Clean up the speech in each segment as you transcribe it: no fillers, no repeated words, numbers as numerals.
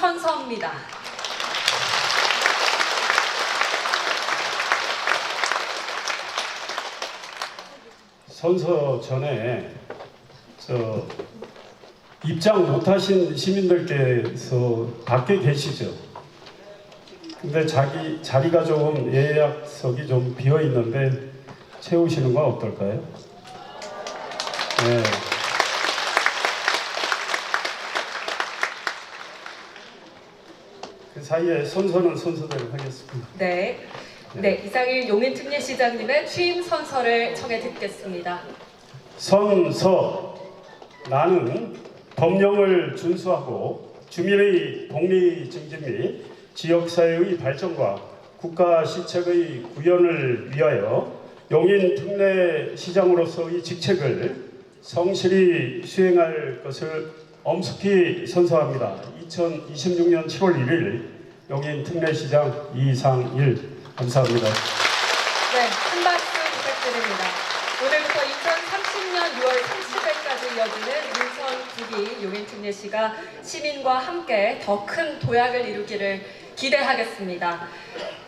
선서입니다. 선서 전에 입장 못하신 시민들께서 밖에 계시죠. 근데 자리가 좀 예약석이 좀 비어 있는데 채우시는 건 어떨까요? 네. 그 사이에 선서는 선서대로 하겠습니다. 네. 네, 이상일 용인특례시장님의 취임 선서를 청해 듣겠습니다. 선서. 나는 법령을 준수하고 주민의 복리 증진 및 지역사회의 발전과 국가 시책의 구현을 위하여 용인 특례시장으로서의 직책을 성실히 수행할 것을 엄숙히 선서합니다. 2026년 7월 1일 용인 특례시장 이상일. 감사합니다. 네, 큰 박수 부탁드립니다. 오늘부터 2030년 6월 30일까지 이어지는 민선 9기 용인특례시가 시민과 함께 더 큰 도약을 이루기를 기대하겠습니다.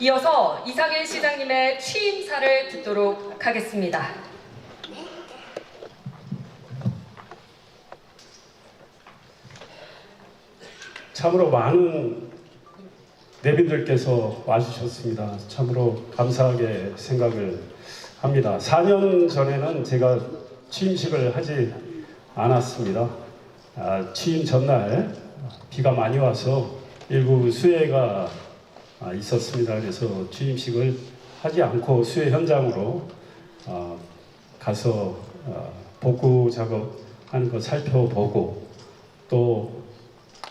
이어서 이상일 시장님의 취임사를 듣도록 하겠습니다. 참으로 많은 내빈들께서 와주셨습니다. 참으로 감사하게 생각을 합니다. 4년 전에는 제가 취임식을 하지 않았습니다. 취임 전날 비가 많이 와서 일부 수해가 있었습니다. 그래서 취임식을 하지 않고 수해 현장으로 가서 복구 작업하는 거 살펴보고 또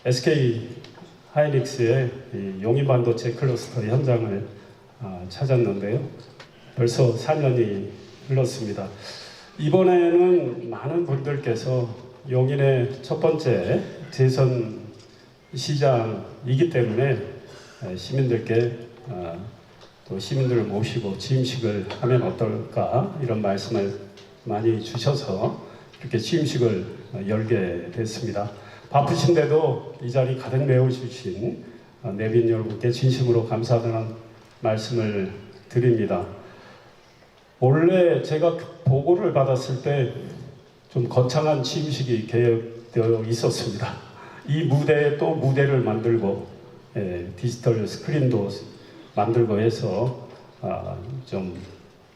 SK 하이닉스의 용인 반도체 클러스터 현장을 찾았는데요. 벌써 4년이 흘렀습니다. 이번에는 많은 분들께서 용인의 첫 번째 재선 시장이기 때문에 시민들께 또 시민들을 모시고 취임식을 하면 어떨까 이런 말씀을 많이 주셔서 이렇게 취임식을 열게 됐습니다. 바쁘신데도 이 자리 가득 메워주신 내빈 여러분께 진심으로 감사하다는 말씀을 드립니다. 원래 제가 보고를 받았을 때 좀 거창한 취임식이 계획되어 있었습니다. 이 무대에 또 무대를 만들고 디지털 스크린도 만들고 해서 좀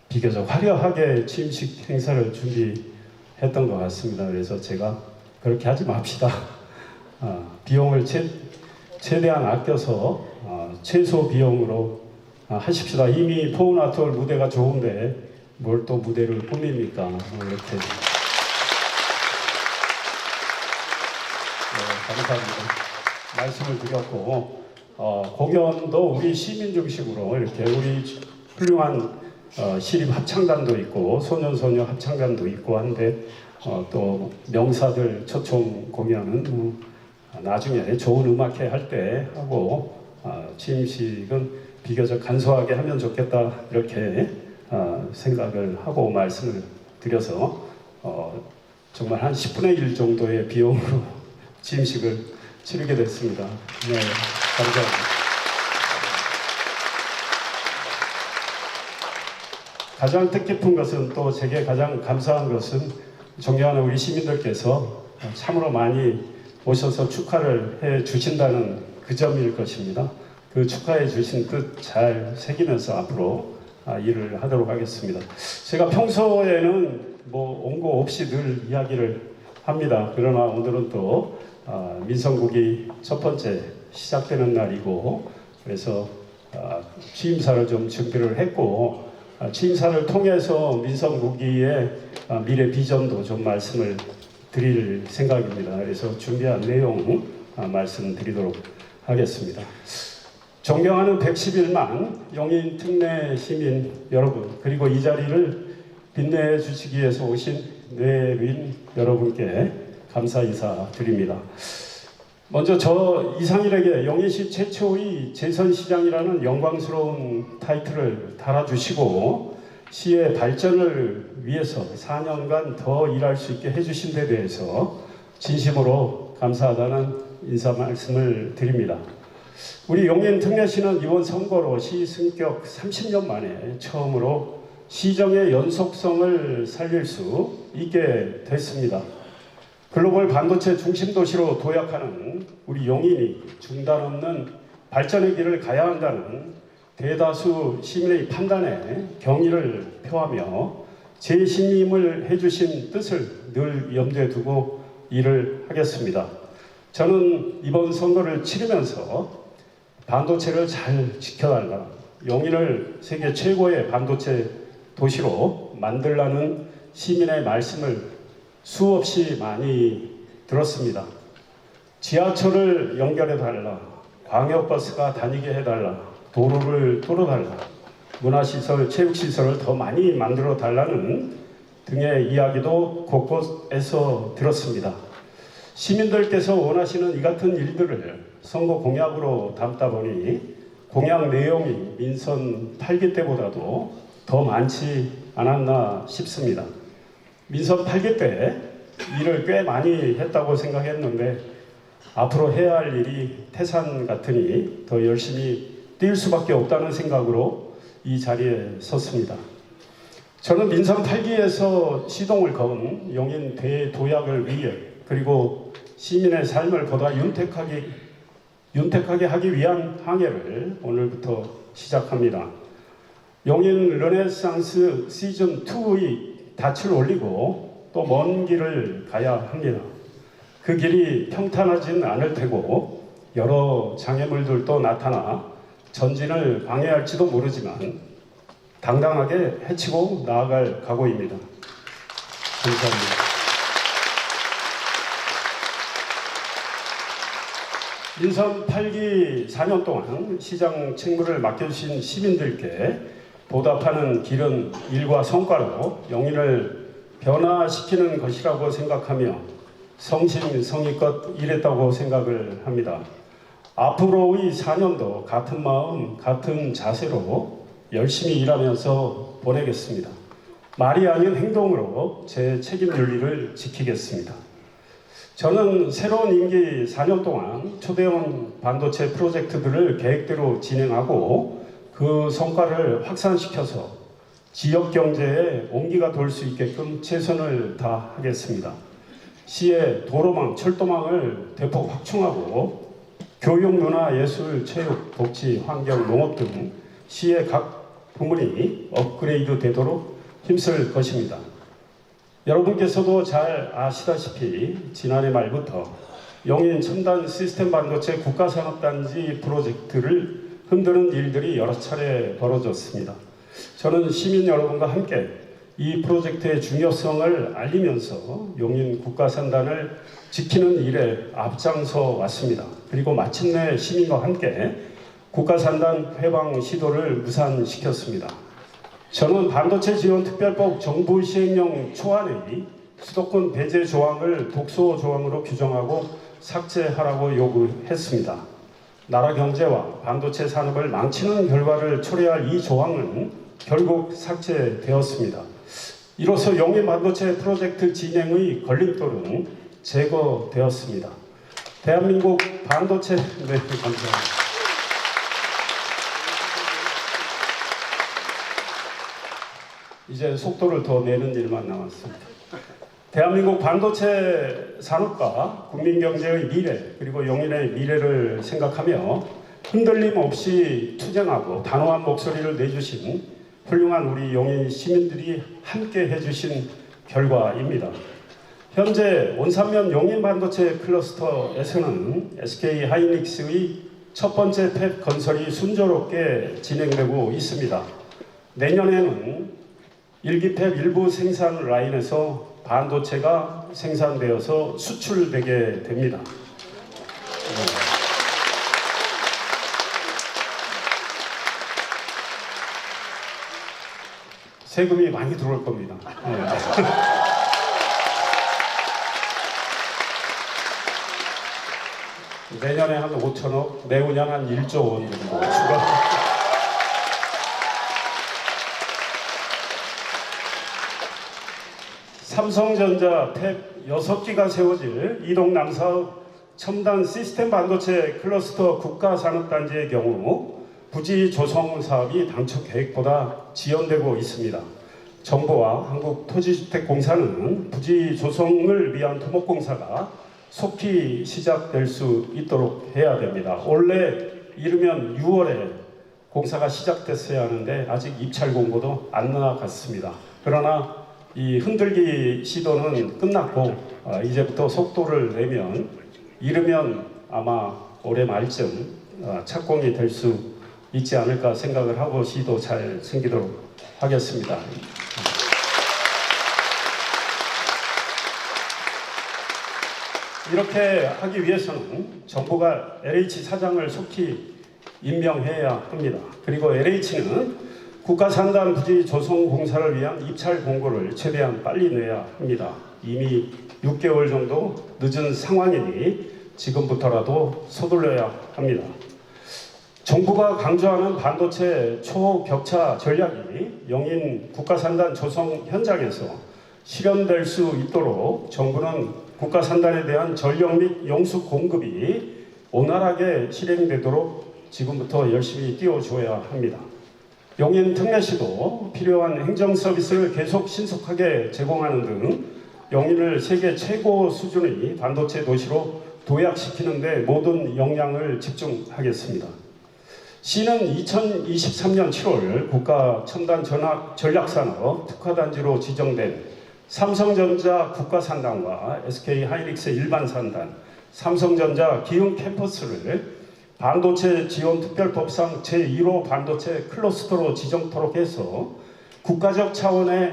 비교적 화려하게 취임식 행사를 준비했던 것 같습니다. 그래서 제가 그렇게 하지 맙시다. 비용을 최대한 아껴서 최소 비용으로 하십시다. 이미 포우나톨 무대가 좋은데 뭘 또 무대를 꾸밉니까? 이렇게 감사합니다. 말씀을 드렸고 공연도 우리 시민 중심으로 이렇게 우리 훌륭한 시립 합창단도 있고 소년소녀 합창단도 있고 한데 또 명사들 초청 공연은 나중에 좋은 음악회 할 때 하고 취임식은 비교적 간소하게 하면 좋겠다 이렇게 생각을 하고 말씀을 드려서 정말 한 10분의 1 정도의 비용으로 취임식을 치르게 됐습니다. 네, 감사합니다. 가장 뜻깊은 것은 또 제게 가장 감사한 것은 존경하는 우리 시민들께서 참으로 많이 오셔서 축하를 해 주신다는 그 점일 것입니다. 그 축하해 주신 뜻 잘 새기면서 앞으로 일을 하도록 하겠습니다. 제가 평소에는 원고 없이 늘 이야기를 합니다. 그러나 오늘은 또 민선국이 첫 번째 시작되는 날이고 그래서 취임사를 좀 준비를 했고 취임사를 통해서 민선국이의 미래 비전도 좀 말씀을 드릴 생각입니다. 그래서 준비한 내용 말씀드리도록 하겠습니다. 존경하는 111만 용인 특례 시민 여러분 그리고 이 자리를 빛내 주시기 위해서 오신 내빈 여러분께 감사 인사 드립니다. 먼저 저 이상일에게 용인시 최초의 재선시장이라는 영광스러운 타이틀을 달아주시고 시의 발전을 위해서 4년간 더 일할 수 있게 해주신 데 대해서 진심으로 감사하다는 인사 말씀을 드립니다. 우리 용인 특례시는 이번 선거로 시 승격 30년 만에 처음으로 시정의 연속성을 살릴 수 있게 됐습니다. 글로벌 반도체 중심 도시로 도약하는 우리 용인이 중단 없는 발전의 길을 가야 한다는 대다수 시민의 판단에 경의를 표하며 제 신임을 해주신 뜻을 늘 염두에 두고 일을 하겠습니다. 저는 이번 선거를 치르면서 반도체를 잘 지켜달라, 용인을 세계 최고의 반도체 도시로 만들라는 시민의 말씀을 수없이 많이 들었습니다. 지하철을 연결해달라, 광역버스가 다니게 해달라, 도로를 뚫어달라, 문화시설, 체육시설을 더 많이 만들어 달라는 등의 이야기도 곳곳에서 들었습니다. 시민들께서 원하시는 이 같은 일들을 선거 공약으로 담다 보니 공약 내용이 민선 8기 때보다도 더 많지 않았나 싶습니다. 민선 8기 때 일을 꽤 많이 했다고 생각했는데 앞으로 해야 할 일이 태산 같으니 더 열심히 뛸 수밖에 없다는 생각으로 이 자리에 섰습니다. 저는 민선 8기에서 시동을 건 용인 대도약을 위해, 그리고 시민의 삶을 보다 윤택하게 하기 위한 항해를 오늘부터 시작합니다. 용인 르네상스 시즌2의 닻을 올리고 또 먼 길을 가야 합니다. 그 길이 평탄하진 않을 테고 여러 장애물들도 나타나 전진을 방해할지도 모르지만 당당하게 헤치고 나아갈 각오입니다. 감사합니다. 민선 8기 4년 동안 시장 책무를 맡겨주신 시민들께 보답하는 길은 일과 성과로 용인을 변화시키는 것이라고 생각하며 성심성의껏 일했다고 생각을 합니다. 앞으로의 4년도 같은 마음, 같은 자세로 열심히 일하면서 보내겠습니다. 말이 아닌 행동으로 제 책임 윤리를 지키겠습니다. 저는 새로운 임기 4년 동안 초대형 반도체 프로젝트들을 계획대로 진행하고 그 성과를 확산시켜서 지역 경제에 온기가 돌 수 있게끔 최선을 다하겠습니다. 시의 도로망, 철도망을 대폭 확충하고 교육, 문화, 예술, 체육, 복지, 환경, 농업 등 시의 각 부문이 업그레이드 되도록 힘쓸 것입니다. 여러분께서도 잘 아시다시피 지난해 말부터 용인 첨단 시스템 반도체 국가산업단지 프로젝트를 흔드는 일들이 여러 차례 벌어졌습니다. 저는 시민 여러분과 함께 이 프로젝트의 중요성을 알리면서 용인 국가산단을 지키는 일에 앞장서 왔습니다. 그리고 마침내 시민과 함께 국가산단 회방 시도를 무산시켰습니다. 저는 반도체 지원 특별법 정부 시행령 초안의 수도권 배제 조항을 독소 조항으로 규정하고 삭제하라고 요구했습니다. 나라 경제와 반도체 산업을 망치는 결과를 초래할 이 조항은 결국 삭제되었습니다. 이로써 용인 반도체 프로젝트 진행의 걸림돌은 제거되었습니다. 대한민국 반도체 감사합니다. 이제 속도를 더 내는 일만 남았습니다. 대한민국 반도체 산업과 국민 경제의 미래, 그리고 용인의 미래를 생각하며 흔들림 없이 투쟁하고 단호한 목소리를 내주신 훌륭한 우리 용인 시민들이 함께 해주신 결과입니다. 현재 온산면 용인 반도체 클러스터에서는 SK 하이닉스의 첫 번째 팹 건설이 순조롭게 진행되고 있습니다. 내년에는 1기 팹 일부 생산 라인에서 반도체가 생산되어서 수출되게 됩니다. 세금이 많이 들어올 겁니다. 내년에 한 5천억, 내후년 한 1조 원 정도 추가. 삼성전자 팹 6기가 세워질 이동 남사업 첨단 시스템 반도체 클러스터 국가산업단지의 경우 부지 조성 사업이 당초 계획보다 지연되고 있습니다. 정부와 한국토지주택공사는 부지 조성을 위한 토목공사가 속히 시작될 수 있도록 해야 됩니다. 원래 이르면 6월에 공사가 시작됐어야 하는데 아직 입찰 공고도 안 나갔습니다. 그러나 이 흔들기 시도는 끝났고 이제부터 속도를 내면 이르면 아마 올해 말쯤 착공이 될 수 있지 않을까 생각을 하고 시도 잘 생기도록 하겠습니다. 이렇게 하기 위해서는 정부가 LH 사장을 속히 임명해야 합니다. 그리고 LH는 국가산단 부지 조성 공사를 위한 입찰 공고를 최대한 빨리 내야 합니다. 이미 6개월 정도 늦은 상황이니 지금부터라도 서둘러야 합니다. 정부가 강조하는 반도체 초격차 전략이 영인 국가산단 조성 현장에서 실현될 수 있도록 정부는 국가산단에 대한 전력 및 용수 공급이 원활하게 실행되도록 지금부터 열심히 띄워줘야 합니다. 용인 특례시도 필요한 행정 서비스를 계속 신속하게 제공하는 등 용인을 세계 최고 수준의 반도체 도시로 도약시키는 데 모든 역량을 집중하겠습니다. 시는 2023년 7월 국가 첨단 전략산업 특화단지로 지정된 삼성전자 국가산단과 SK하이닉스 일반산단, 삼성전자 기흥 캠퍼스를 반도체 지원 특별법상 제1호 반도체 클러스터로 지정토록 해서 국가적 차원의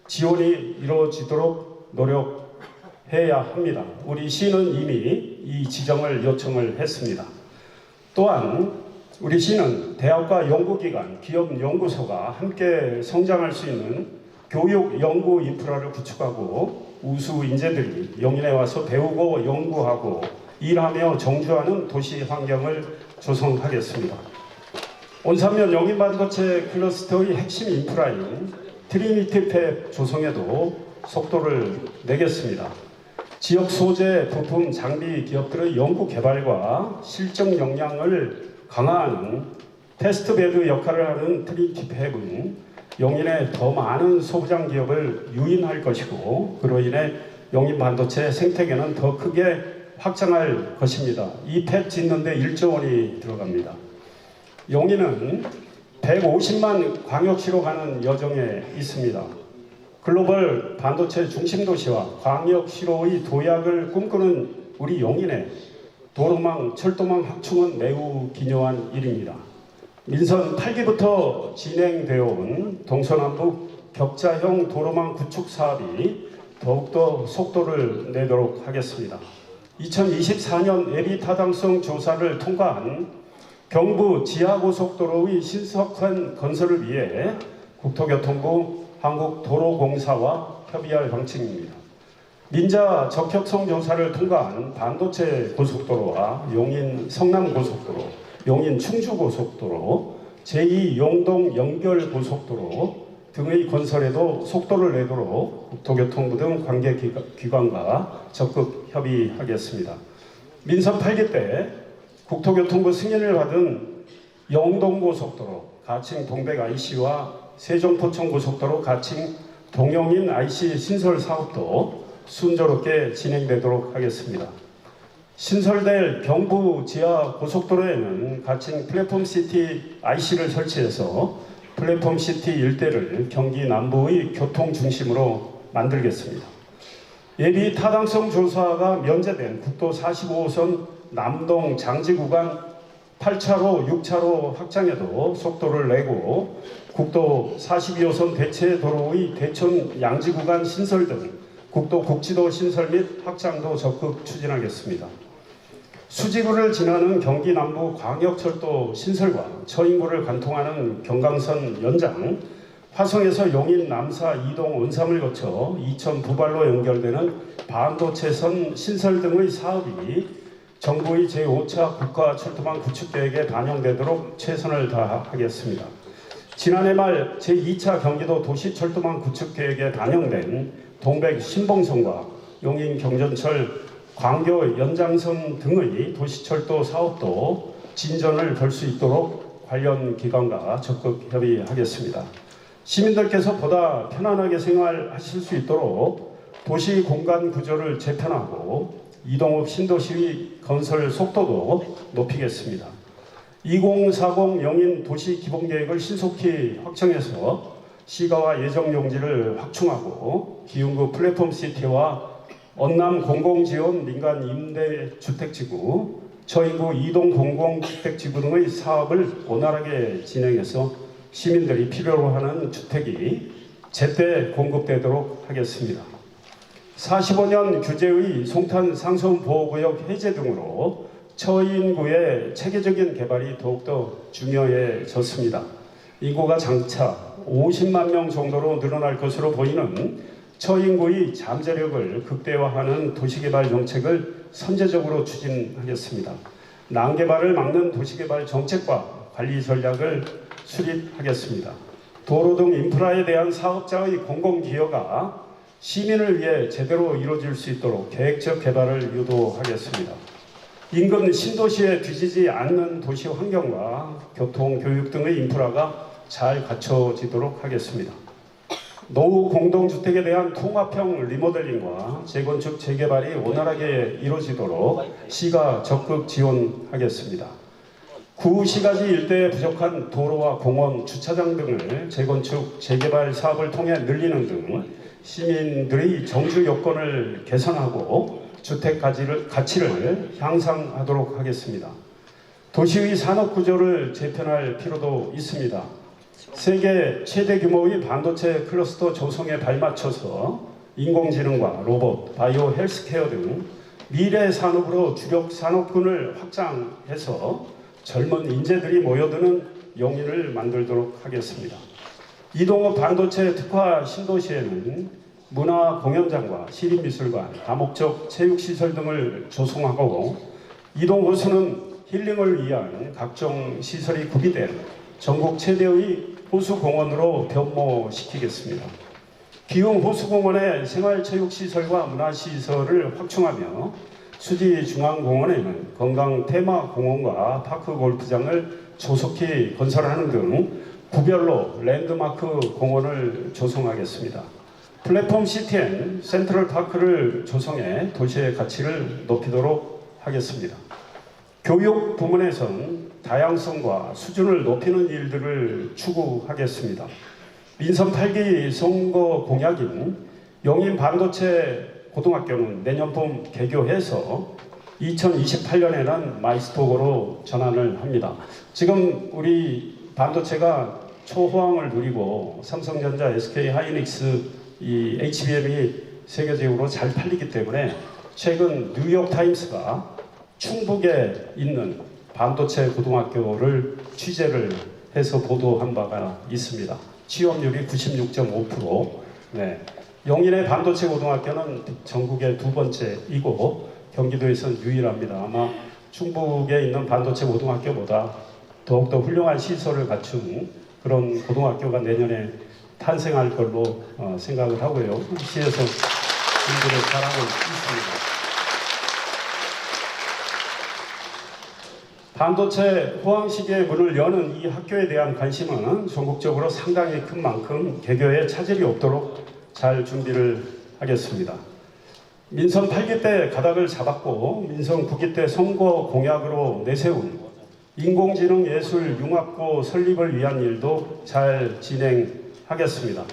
지원이 이루어지도록 노력해야 합니다. 우리 시는 이미 이 지정을 요청을 했습니다. 또한 우리 시는 대학과 연구기관, 기업 연구소가 함께 성장할 수 있는 교육 연구 인프라를 구축하고 우수 인재들이 용인에 와서 배우고 연구하고 일하며 정주하는 도시 환경을 조성하겠습니다. 온산면 용인 반도체 클러스터의 핵심 인프라인 트리니티 팹 조성에도 속도를 내겠습니다. 지역 소재 부품 장비 기업들의 연구 개발과 실적 역량을 강화하는 테스트베드 역할을 하는 트리니티 팹은 용인에 더 많은 소부장 기업을 유인할 것이고 그로 인해 용인 반도체 생태계는 더 크게 확장할 것입니다. 이 팹 짓는데 1조 원이 들어갑니다. 용인은 150만 광역시로 가는 여정에 있습니다. 글로벌 반도체 중심도시와 광역시로의 도약을 꿈꾸는 우리 용인의 도로망, 철도망 확충은 매우 기묘한 일입니다. 민선 8기부터 진행되어 온 동서남북 격자형 도로망 구축 사업이 더욱더 속도를 내도록 하겠습니다. 2024년 예비 타당성 조사를 통과한 경부 지하고속도로의 신속한 건설을 위해 국토교통부 한국도로공사와 협의할 방침입니다. 민자 적협성 조사를 통과한 반도체 고속도로와 용인 성남고속도로, 용인 충주고속도로, 제2용동 연결고속도로 등의 건설에도 속도를 내도록 국토교통부 등 관계기관과 적극 협의하겠습니다. 민선 8기 때 국토교통부 승인을 받은 영동고속도로, 가칭 동백 IC와 세종포천고속도로 가칭 동용인 IC 신설 사업도 순조롭게 진행되도록 하겠습니다. 신설될 경부 지하 고속도로에는 가칭 플랫폼시티 IC를 설치해서 플랫폼시티 일대를 경기 남부의 교통 중심으로 만들겠습니다. 예비 타당성 조사가 면제된 국도 45호선 남동 장지 구간 8차로, 6차로 확장에도 속도를 내고 국도 42호선 대체도로의 대천 양지 구간 신설 등 국도 국지도 신설 및 확장도 적극 추진하겠습니다. 수지구를 지나는 경기 남부 광역철도 신설과 처인구를 관통하는 경강선 연장, 화성에서 용인 남사 이동 원삼을 거쳐 이천 부발로 연결되는 반도체선 신설 등의 사업이 정부의 제5차 국가철도망 구축계획에 반영되도록 최선을 다하겠습니다. 지난해 말 제2차 경기도 도시철도망 구축계획에 반영된 동백 신봉선과 용인 경전철 광교 연장선 등의 도시철도 사업도 진전을 볼 수 있도록 관련 기관과 적극 협의하겠습니다. 시민들께서 보다 편안하게 생활하실 수 있도록 도시 공간 구조를 재편하고 이동업 신도시 건설 속도도 높이겠습니다. 2040 영인 도시 기본계획을 신속히 확정해서 시가와 예정 용지를 확충하고 기흥구 플랫폼 시티와 언남 공공지원 민간 임대주택지구, 저인구 이동 공공주택지구 등의 사업을 원활하게 진행해서 시민들이 필요로 하는 주택이 제때 공급되도록 하겠습니다. 45년 규제의 송탄 상수보호구역 해제 등으로 처인구의 체계적인 개발이 더욱더 중요해졌습니다. 인구가 장차 50만 명 정도로 늘어날 것으로 보이는 처인구의 잠재력을 극대화하는 도시개발 정책을 선제적으로 추진하겠습니다. 난개발을 막는 도시개발 정책과 관리 전략을 수립하겠습니다. 도로 등 인프라에 대한 사업자의 공공기여가 시민을 위해 제대로 이루어질 수 있도록 계획적 개발을 유도하겠습니다. 인근 신도시에 뒤지지 않는 도시 환경과 교통, 교육 등의 인프라가 잘 갖춰지도록 하겠습니다. 노후 공동주택에 대한 통합형 리모델링과 재건축, 재개발이 원활하게 이루어지도록 시가 적극 지원하겠습니다. 구시가지 일대에 부족한 도로와 공원, 주차장 등을 재건축, 재개발 사업을 통해 늘리는 등 시민들의 정주 여건을 개선하고 주택 가치를 향상하도록 하겠습니다. 도시의 산업 구조를 재편할 필요도 있습니다. 세계 최대 규모의 반도체 클러스터 조성에 발맞춰서 인공지능과 로봇, 바이오 헬스케어 등 미래 산업으로 주력 산업군을 확장해서 젊은 인재들이 모여드는 영인을 만들도록 하겠습니다. 이동업 반도체 특화 신도시에는 문화 공연장과 시립미술관, 다목적 체육시설 등을 조성하고 이동호수는 힐링을 위한 각종 시설이 구비된 전국 최대의 호수공원으로 변모시키겠습니다. 기흥 호수공원의 생활체육시설과 문화시설을 확충하며 수지중앙공원에는 건강 테마공원과 파크 골프장을 조속히 건설하는 등 구별로 랜드마크 공원을 조성하겠습니다. 플랫폼 시티엔 센트럴파크를 조성해 도시의 가치를 높이도록 하겠습니다. 교육 부문에선 다양성과 수준을 높이는 일들을 추구하겠습니다. 민선 8기 선거 공약인 영인 반도체 고등학교는 내년 봄 개교해서 2028년에는 마이스토어로 전환을 합니다. 지금 우리 반도체가 초호황을 누리고 삼성전자, SK하이닉스, 이 HBM이 세계적으로 잘 팔리기 때문에 최근 뉴욕타임스가 충북에 있는 반도체 고등학교를 취재를 해서 보도한 바가 있습니다. 취업률이 96.5%. 네. 영인의 반도체 고등학교는 전국의 두 번째이고 경기도에서는 유일합니다. 아마 충북에 있는 반도체 고등학교보다 더욱더 훌륭한 시설을 갖춘 그런 고등학교가 내년에 탄생할 걸로 생각을 하고요. 시에서 일들을 잘하고 있습니다. 반도체 호황 시기에 문을 여는 이 학교에 대한 관심은 전국적으로 상당히 큰 만큼 개교에 차질이 없도록 잘 준비를 하겠습니다. 민선 8기 때 가닥을 잡았고 민선 9기 때 선거 공약으로 내세운 인공지능 예술 융합고 설립을 위한 일도 잘 진행하겠습니다.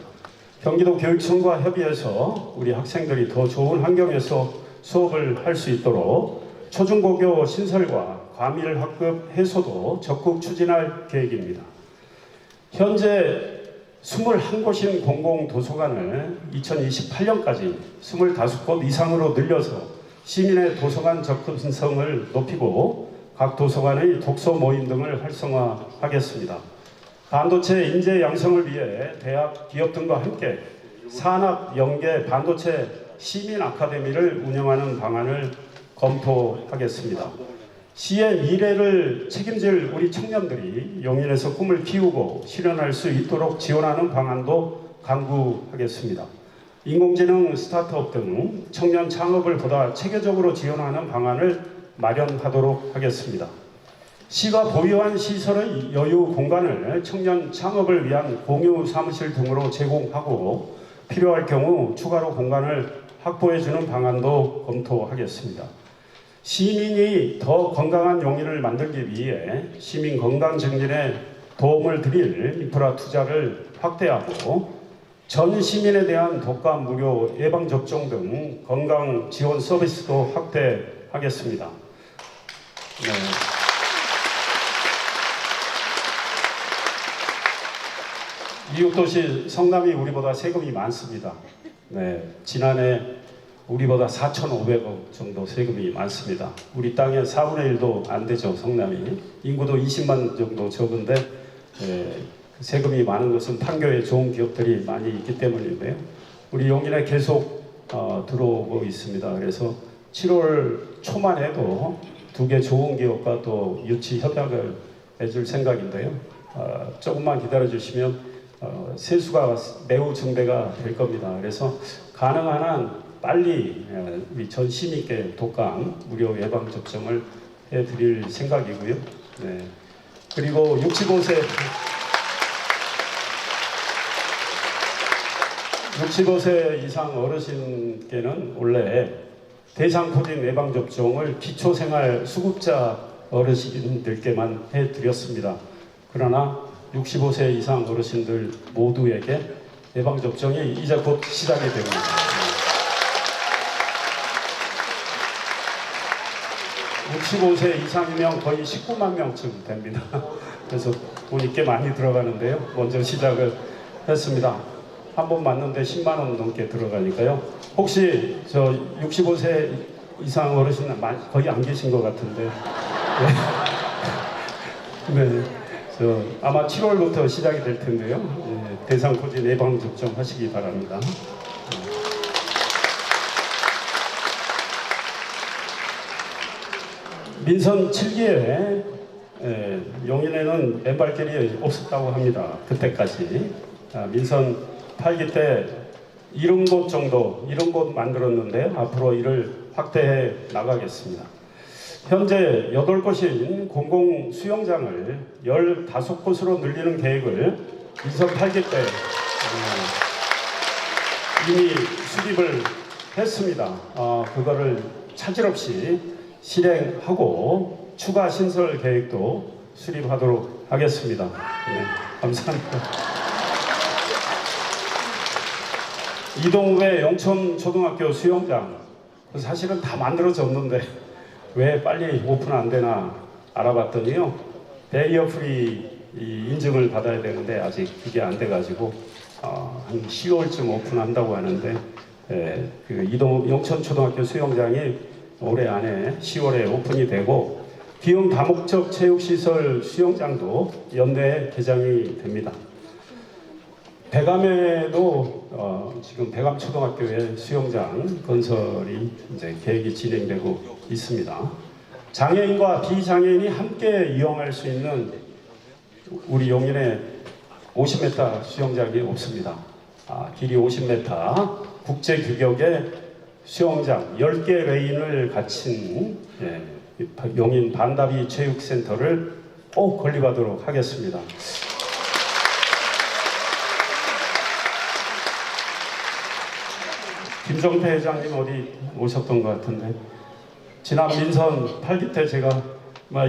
경기도 교육청과 협의해서 우리 학생들이 더 좋은 환경에서 수업을 할 수 있도록 초중고교 신설과 과밀 학급 해소도 적극 추진할 계획입니다. 현재 21곳인 공공도서관을 2028년까지 25곳 이상으로 늘려서 시민의 도서관 접근성을 높이고 각 도서관의 독서 모임 등을 활성화하겠습니다. 반도체 인재 양성을 위해 대학, 기업 등과 함께 산학, 연계, 반도체 시민 아카데미를 운영하는 방안을 검토하겠습니다. 시의 미래를 책임질 우리 청년들이 용인에서 꿈을 키우고 실현할 수 있도록 지원하는 방안도 강구하겠습니다. 인공지능 스타트업 등 청년 창업을 보다 체계적으로 지원하는 방안을 마련하도록 하겠습니다. 시가 보유한 시설의 여유 공간을 청년 창업을 위한 공유 사무실 등으로 제공하고 필요할 경우 추가로 공간을 확보해주는 방안도 검토하겠습니다. 시민이 더 건강한 용인을 만들기 위해 시민 건강 증진에 도움을 드릴 인프라 투자를 확대하고 전 시민에 대한 독감 무료 예방접종 등 건강 지원 서비스도 확대하겠습니다. 네. 이웃도시 성남이 우리보다 세금이 많습니다. 네, 지난해 우리보다 4,500억 정도 세금이 많습니다. 우리 땅의 4분의 1도 안 되죠, 성남이. 인구도 20만 정도 적은데 세금이 많은 것은 판교에 좋은 기업들이 많이 있기 때문인데요. 우리 용인에 계속 들어오고 있습니다. 그래서 7월 초만 해도 2개 좋은 기업과 또 유치 협약을 해줄 생각인데요. 조금만 기다려 주시면 세수가 매우 증대가 될 겁니다. 그래서 가능한 한 빨리 우리 전 시민께 독감 무료 예방 접종을 해드릴 생각이고요. 네. 그리고 65세 이상 어르신께는 원래 대상포진 예방접종을 기초생활 수급자 어르신들께만 해드렸습니다. 그러나 65세 이상 어르신들 모두에게 예방접종이 이제 곧 시작이 됩니다. 65세 이상이면 거의 19만 명쯤 됩니다. 그래서 돈이 꽤 많이 들어가는데요. 먼저 시작을 했습니다. 한 번 맞는데 10만 원 넘게 들어가니까요. 혹시 저 65세 이상 어르신 거의 안 계신 것 같은데. 네. 네. 아마 7월부터 시작이 될 텐데요. 네. 대상포진 예방 접종 하시기 바랍니다. 민선 7기에 용인에는 맨발길이 없었다고 합니다. 그때까지. 민선 8기 때 70곳 정도, 70곳 만들었는데 앞으로 이를 확대해 나가겠습니다. 현재 8곳인 공공 수영장을 15곳으로 늘리는 계획을 민선 8기 때 이미 수립을 했습니다. 그거를 차질 없이 실행하고 추가 신설 계획도 수립하도록 하겠습니다. 네, 감사합니다. 이동우의 영천초등학교 수영장 사실은 다 만들어졌는데 왜 빨리 오픈 안 되나 알아봤더니요, 베리어 프리 인증을 받아야 되는데 아직 그게 안 돼가지고 한 10월쯤 오픈한다고 하는데 그 이동우 영천초등학교 수영장이 올해 안에 10월에 오픈이 되고 기흥 다목적 체육시설 수영장도 연내에 개장이 됩니다. 배감에도 지금 배감초등학교의 수영장 건설이 이제 계획이 진행되고 있습니다. 장애인과 비장애인이 함께 이용할 수 있는 우리 용인에 50m 수영장이 없습니다. 길이 50m 국제 규격의 수영장 10개 레인을 갖춘 용인 반다비 체육센터를 꼭 건립하도록 하겠습니다. 김정태 회장님 어디 오셨던 것 같은데 지난 민선 8기 때 제가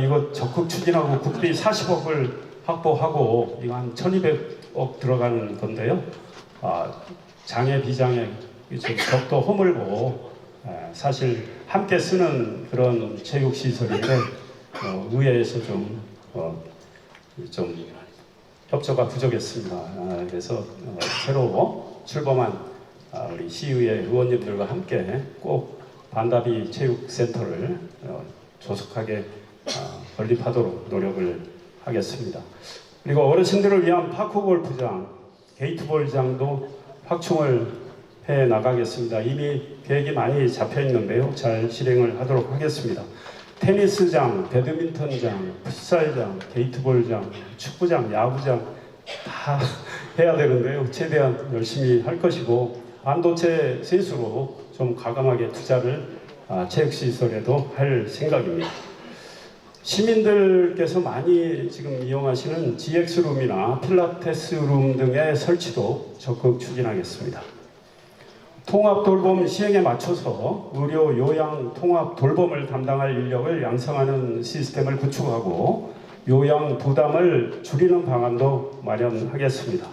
이거 적극 추진하고 국비 40억을 확보하고 이거 한 1200억 들어가는 건데요. 장애 비장애 좀 벽도 허물고 사실 함께 쓰는 그런 체육시설인데 의회에서 좀 협조가 부족했습니다. 그래서 새로 출범한 우리 시의회 의원님들과 함께 꼭 반다비 체육센터를 조속하게 건립하도록 노력을 하겠습니다. 그리고 어르신들을 위한 파크골프장, 게이트볼장도 확충을 해 나가겠습니다. 이미 계획이 많이 잡혀 있는데요. 잘 실행을 하도록 하겠습니다. 테니스장, 배드민턴장, 풋살장, 게이트볼장, 축구장, 야구장 다 해야 되는데요. 최대한 열심히 할 것이고 반도체 세수로 좀 과감하게 투자를 체육시설에도 할 생각입니다. 시민들께서 많이 지금 이용하시는 GX룸이나 필라테스룸 등의 설치도 적극 추진하겠습니다. 통합돌봄 시행에 맞춰서 의료, 요양, 통합, 돌봄을 담당할 인력을 양성하는 시스템을 구축하고 요양 부담을 줄이는 방안도 마련하겠습니다.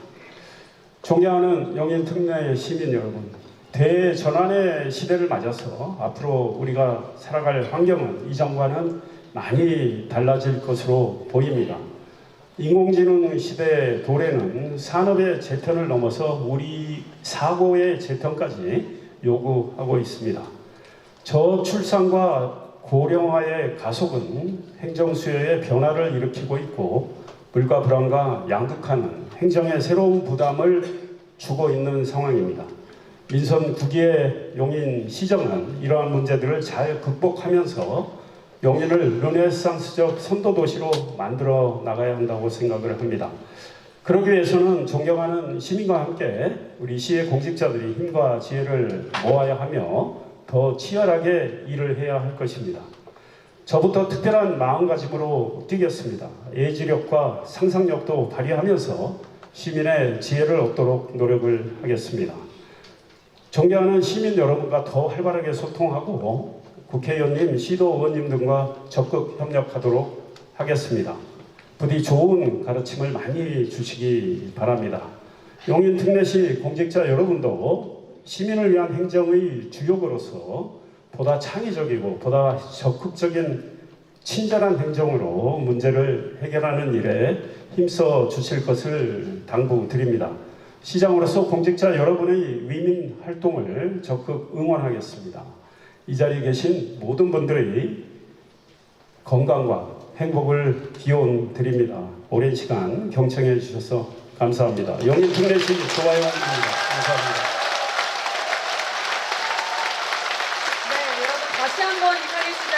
존경하는 영인 특례 시민 여러분, 대전환의 시대를 맞아서 앞으로 우리가 살아갈 환경은 이전과는 많이 달라질 것으로 보입니다. 인공지능 시대 도래는 산업의 재편을 넘어서 우리 사고의 재편까지 요구하고 있습니다. 저출산과 고령화의 가속은 행정 수요의 변화를 일으키고 있고 물가 불안과 양극화는 행정의 새로운 부담을 주고 있는 상황입니다. 민선 9기의 용인 시정은 이러한 문제들을 잘 극복하면서 용인을 르네상스적 선도도시로 만들어 나가야 한다고 생각을 합니다. 그러기 위해서는 존경하는 시민과 함께 우리 시의 공직자들이 힘과 지혜를 모아야 하며 더 치열하게 일을 해야 할 것입니다. 저부터 특별한 마음가짐으로 뛰겠습니다. 예지력과 상상력도 발휘하면서 시민의 지혜를 얻도록 노력을 하겠습니다. 존경하는 시민 여러분과 더 활발하게 소통하고 국회의원님, 시도의원님 등과 적극 협력하도록 하겠습니다. 부디 좋은 가르침을 많이 주시기 바랍니다. 용인 특례시 공직자 여러분도 시민을 위한 행정의 주역으로서 보다 창의적이고 보다 적극적인 친절한 행정으로 문제를 해결하는 일에 힘써 주실 것을 당부드립니다. 시장으로서 공직자 여러분의 위민 활동을 적극 응원하겠습니다. 이 자리에 계신 모든 분들의 건강과 행복을 기원드립니다. 오랜 시간 경청해 주셔서 감사합니다. 용인 특례시 조화영입니다. 감사합니다. 네, 여러분 다시 한번 이상희 시장